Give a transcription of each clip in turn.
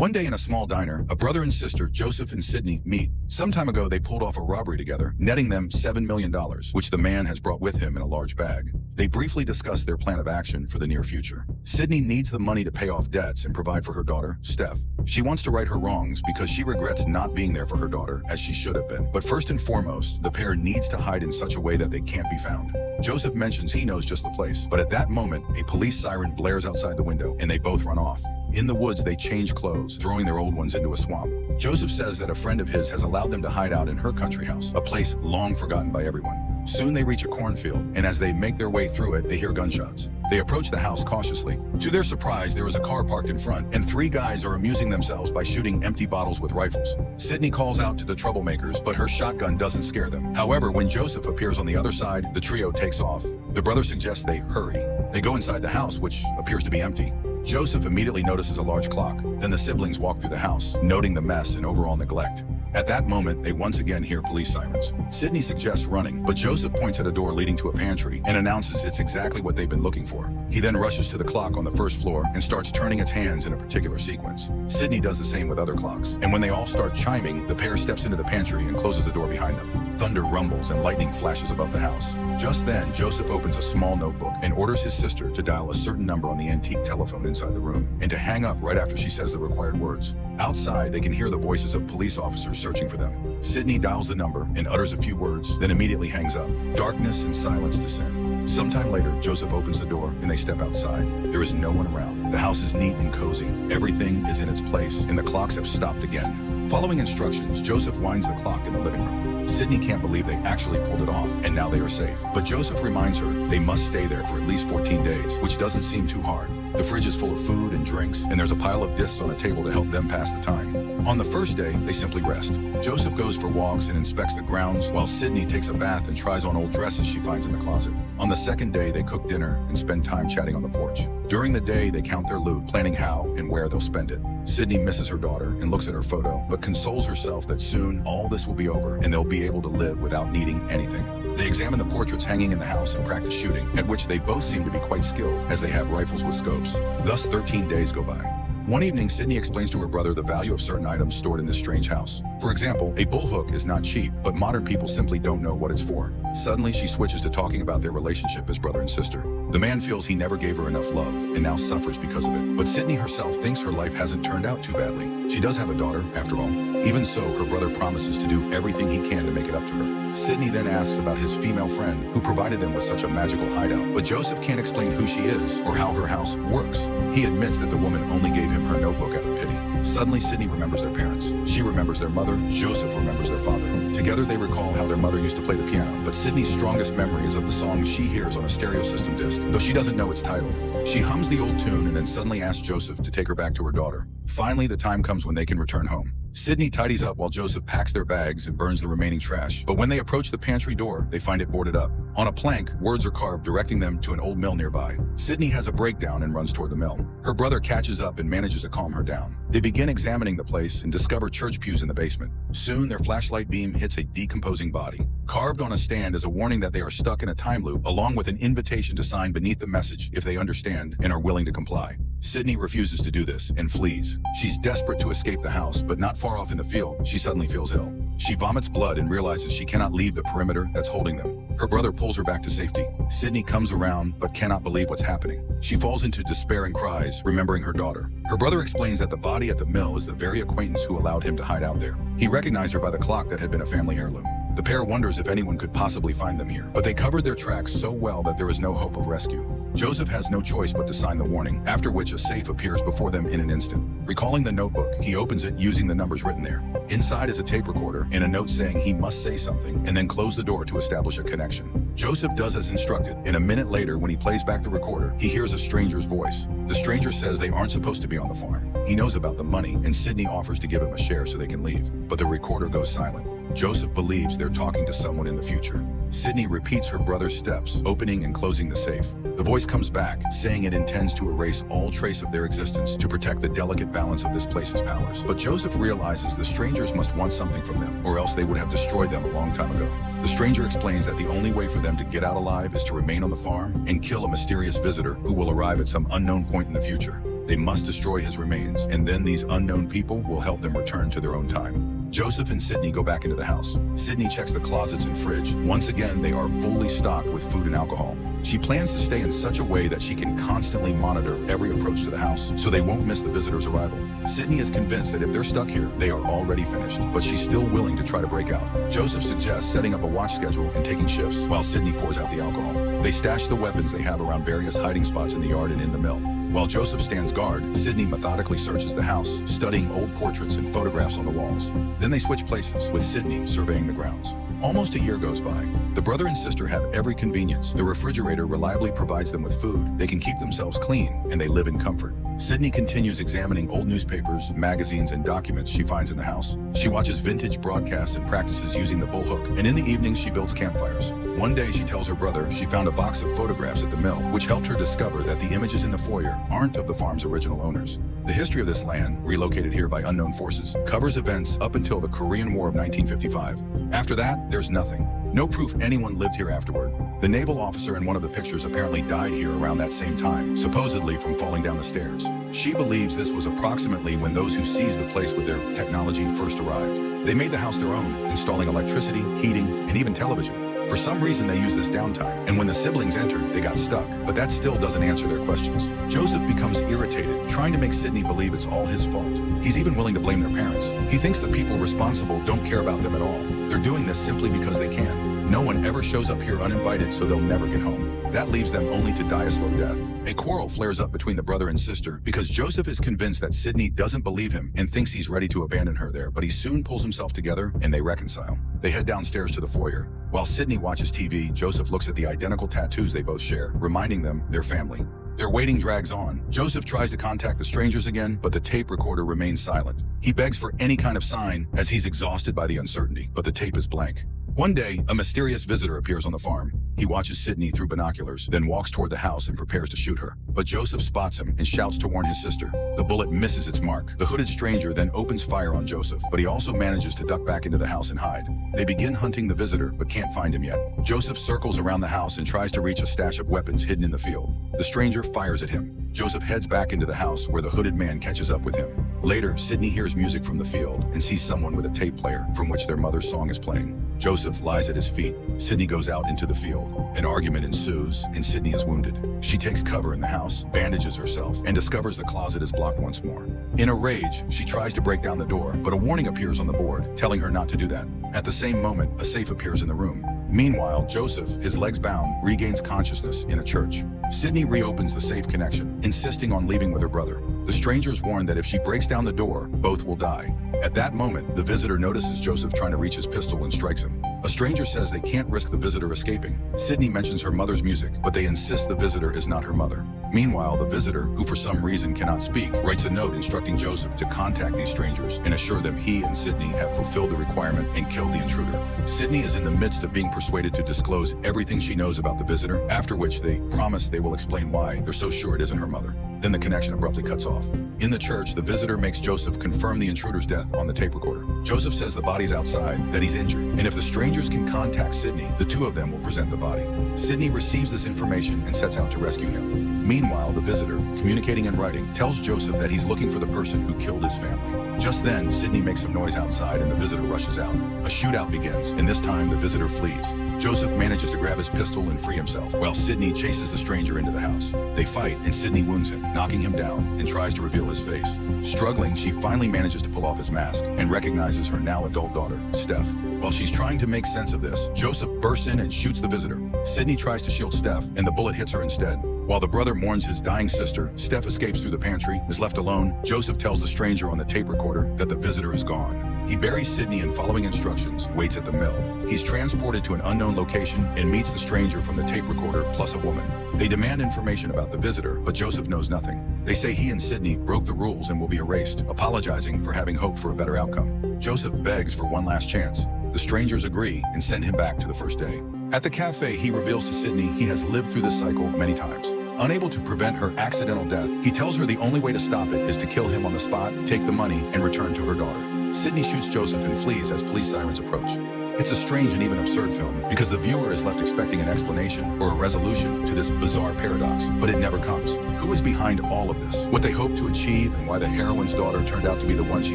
One day in a small diner, a brother and sister, Joseph and Sydney, meet. Some time ago, they pulled off a robbery together, netting them $7 million, which the man has brought with him in a large bag. They briefly discuss their plan of action for the near future. Sydney needs the money to pay off debts and provide for her daughter, Steph. She wants to right her wrongs because she regrets not being there for her daughter as she should have been. But first and foremost, the pair needs to hide in such a way that they can't be found. Joseph mentions he knows just the place, but at that moment, a police siren blares outside the window and they both run off. In the woods, they change clothes, throwing their old ones into a swamp. Joseph says that a friend of his has allowed them to hide out in her country house, a place long forgotten by everyone. Soon they reach a cornfield, and as they make their way through it, they hear gunshots. They approach the house cautiously. To their surprise, there is a car parked in front, and 3 guys are amusing themselves by shooting empty bottles with rifles. Sydney calls out to the troublemakers, but her shotgun doesn't scare them. However, when Joseph appears on the other side, the trio takes off. The brother suggests they hurry. They go inside the house, which appears to be empty. Joseph immediately notices a large clock. Then the siblings walk through the house, noting the mess and overall neglect. At that moment, they once again hear police sirens. Sydney suggests running, but Joseph points at a door leading to a pantry and announces it's exactly what they've been looking for. He then rushes to the clock on the first floor and starts turning its hands in a particular sequence. Sydney does the same with other clocks, and when they all start chiming, the pair steps into the pantry and closes the door behind them. Thunder rumbles and lightning flashes above the house. Just then, Joseph opens a small notebook and orders his sister to dial a certain number on the antique telephone inside the room and to hang up right after she says the required words. Outside, they can hear the voices of police officers searching for them. Sydney dials the number and utters a few words, then immediately hangs up. Darkness and silence descend. Sometime later, Joseph opens the door and they step outside. There is no one around. The house is neat and cozy. Everything is in its place, and the clocks have stopped again. Following instructions, Joseph winds the clock in the living room. Sydney can't believe they actually pulled it off, and now they are safe. But Joseph reminds her they must stay there for at least 14 days, which doesn't seem too hard. The fridge is full of food and drinks, and there's a pile of discs on a table to help them pass the time. On the first day, they simply rest. Joseph goes for walks and inspects the grounds, while Sydney takes a bath and tries on old dresses she finds in the closet. On the second day, they cook dinner and spend time chatting on the porch. During the day, they count their loot, planning how and where they'll spend it. Sydney misses her daughter and looks at her photo, but consoles herself that soon all this will be over and they'll be able to live without needing anything. They examine the portraits hanging in the house and practice shooting, at which they both seem to be quite skilled, as they have rifles with scopes. Thus, 13 days go by. One evening, Sydney explains to her brother the value of certain items stored in this strange house. For example, a bullhook is not cheap, but modern people simply don't know what it's for. Suddenly, she switches to talking about their relationship as brother and sister. The man feels he never gave her enough love and now suffers because of it. But Sydney herself thinks her life hasn't turned out too badly. She does have a daughter, after all. Even so, her brother promises to do everything he can to make it up to her. Sydney then asks about his female friend who provided them with such a magical hideout, but Joseph can't explain who she is or how her house works. He admits that the woman only gave him her notebook out of pity. Suddenly, Sydney remembers their parents. She remembers their mother. Joseph remembers their father. Together, they recall how their mother used to play the piano, but Sydney's strongest memory is of the song she hears on a stereo system disc, though she doesn't know its title. She hums the old tune and then suddenly asks Joseph to take her back to her daughter. Finally, the time comes when they can return home. Sydney tidies up while Joseph packs their bags and burns the remaining trash. But when they approach the pantry door, they find it boarded up. On a plank, words are carved directing them to an old mill nearby. Sydney has a breakdown and runs toward the mill. Her brother catches up and manages to calm her down. They begin examining the place and discover church pews in the basement. Soon, their flashlight beam hits a decomposing body. Carved on a stand is a warning that they are stuck in a time loop, along with an invitation to sign beneath the message if they understand and are willing to comply. Sydney refuses to do this and flees. She's desperate to escape the house, but not far off in the field, she suddenly feels ill. She vomits blood and realizes she cannot leave the perimeter that's holding them. Her brother pulls her back to safety. Sydney comes around, but cannot believe what's happening. She falls into despair and cries, remembering her daughter. Her brother explains that the body at the mill is the very acquaintance who allowed him to hide out there. He recognized her by the clock that had been a family heirloom. The pair wonders if anyone could possibly find them here, but they covered their tracks so well that there is no hope of rescue. Joseph has no choice but to sign the warning, after which a safe appears before them in an instant. Recalling the notebook, he opens it using the numbers written there. Inside is a tape recorder and a note saying he must say something and then close the door to establish a connection. Joseph does as instructed, and a minute later, when he plays back the recorder, he hears a stranger's voice. The stranger says they aren't supposed to be on the farm. He knows about the money, and Sydney offers to give him a share so they can leave, but the recorder goes silent. Joseph believes they're talking to someone in the future. Sydney repeats her brother's steps, opening and closing the safe. The voice comes back, saying it intends to erase all trace of their existence to protect the delicate balance of this place's powers. But Joseph realizes the strangers must want something from them, or else they would have destroyed them a long time ago. The stranger explains that the only way for them to get out alive is to remain on the farm and kill a mysterious visitor who will arrive at some unknown point in the future. They must destroy his remains, and then these unknown people will help them return to their own time. Joseph and Sydney go back into the house. Sydney checks the closets and fridge. Once again, they are fully stocked with food and alcohol. She plans to stay in such a way that she can constantly monitor every approach to the house, so they won't miss the visitors' arrival. Sydney is convinced that if they're stuck here, they are already finished, but she's still willing to try to break out. Joseph suggests setting up a watch schedule and taking shifts, while Sydney pours out the alcohol. They stash the weapons they have around various hiding spots in the yard and in the mill. While Joseph stands guard, Sydney methodically searches the house, studying old portraits and photographs on the walls. Then they switch places, with Sydney surveying the grounds. Almost a year goes by. The brother and sister have every convenience. The refrigerator reliably provides them with food, they can keep themselves clean, and they live in comfort. Sydney continues examining old newspapers, magazines, and documents she finds in the house. She watches vintage broadcasts and practices using the bullhook, and in the evenings she builds campfires. One day she tells her brother she found a box of photographs at the mill, which helped her discover that the images in the foyer aren't of the farm's original owners. The history of this land, relocated here by unknown forces, covers events up until the Korean War of 1955. After that, there's nothing. No proof anyone lived here afterward. The naval officer in one of the pictures apparently died here around that same time, supposedly from falling down the stairs. She believes this was approximately when those who seized the place with their technology first arrived. They made the house their own, installing electricity, heating, and even television. For some reason, they used this downtime, and when the siblings entered, they got stuck. But that still doesn't answer their questions. Joseph becomes irritated, trying to make Sydney believe it's all his fault. He's even willing to blame their parents. He thinks the people responsible don't care about them at all. They're doing this simply because they can. No one ever shows up here uninvited, so they'll never get home. That leaves them only to die a slow death. A quarrel flares up between the brother and sister because Joseph is convinced that Sydney doesn't believe him and thinks he's ready to abandon her there, but he soon pulls himself together and they reconcile. They head downstairs to the foyer. While Sydney watches TV, Joseph looks at the identical tattoos they both share, reminding them they're family. Their waiting drags on. Joseph tries to contact the strangers again, but the tape recorder remains silent. He begs for any kind of sign as he's exhausted by the uncertainty, but the tape is blank. One day, a mysterious visitor appears on the farm. He watches Sydney through binoculars, then walks toward the house and prepares to shoot her. But Joseph spots him and shouts to warn his sister. The bullet misses its mark. The hooded stranger then opens fire on Joseph, but he also manages to duck back into the house and hide. They begin hunting the visitor, but can't find him yet. Joseph circles around the house and tries to reach a stash of weapons hidden in the field. The stranger fires at him. Joseph heads back into the house where the hooded man catches up with him. Later, Sydney hears music from the field and sees someone with a tape player from which their mother's song is playing. Joseph lies at his feet. Sydney goes out into the field. An argument ensues, and Sydney is wounded. She takes cover in the house, bandages herself, and discovers the closet is blocked once more. In a rage, she tries to break down the door, but a warning appears on the board, telling her not to do that. At the same moment, a safe appears in the room. Meanwhile, Joseph, his legs bound, regains consciousness in a church. Sydney reopens the safe connection, insisting on leaving with her brother. The strangers warn that if she breaks down the door, both will die. At that moment, the visitor notices Joseph trying to reach his pistol and strikes him. A stranger says they can't risk the visitor escaping. Sydney mentions her mother's music, but they insist the visitor is not her mother. Meanwhile, the visitor, who for some reason cannot speak, writes a note instructing Joseph to contact these strangers and assure them he and Sydney have fulfilled the requirement and killed the intruder. Sydney is in the midst of being persuaded to disclose everything she knows about the visitor, after which they promise they will explain why they're so sure it isn't her mother. Then the connection abruptly cuts off. In the church, the visitor makes Joseph confirm the intruder's death on the tape recorder. Joseph says the body's outside, that he's injured, and if the strangers can contact Sydney, the two of them will present the body. Sydney receives this information and sets out to rescue him. Meanwhile, the visitor, communicating in writing, tells Joseph that he's looking for the person who killed his family. Just then, Sydney makes some noise outside and the visitor rushes out. A shootout begins, and this time the visitor flees. Joseph manages to grab his pistol and free himself, while Sydney chases the stranger into the house. They fight, and Sydney wounds him, knocking him down, and tries to reveal his face. Struggling, she finally manages to pull off his mask and recognizes her now adult daughter, Steph. While she's trying to make sense of this, Joseph bursts in and shoots the visitor. Sydney tries to shield Steph, and the bullet hits her instead. While the brother mourns his dying sister, Steph escapes through the pantry, is left alone. Joseph tells the stranger on the tape recorder that the visitor is gone. He buries Sydney and, following instructions, waits at the mill. He's transported to an unknown location and meets the stranger from the tape recorder plus a woman. They demand information about the visitor, but Joseph knows nothing. They say he and Sydney broke the rules and will be erased, apologizing for having hoped for a better outcome. Joseph begs for one last chance. The strangers agree and send him back to the first day. At the cafe, he reveals to Sydney he has lived through this cycle many times. Unable to prevent her accidental death, he tells her the only way to stop it is to kill him on the spot, take the money, and return to her daughter. Sydney shoots Joseph and flees as police sirens approach. It's a strange and even absurd film because the viewer is left expecting an explanation or a resolution to this bizarre paradox, but it never comes. Who is behind all of this? What they hope to achieve and why the heroine's daughter turned out to be the one she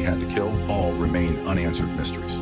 had to kill all remain unanswered mysteries.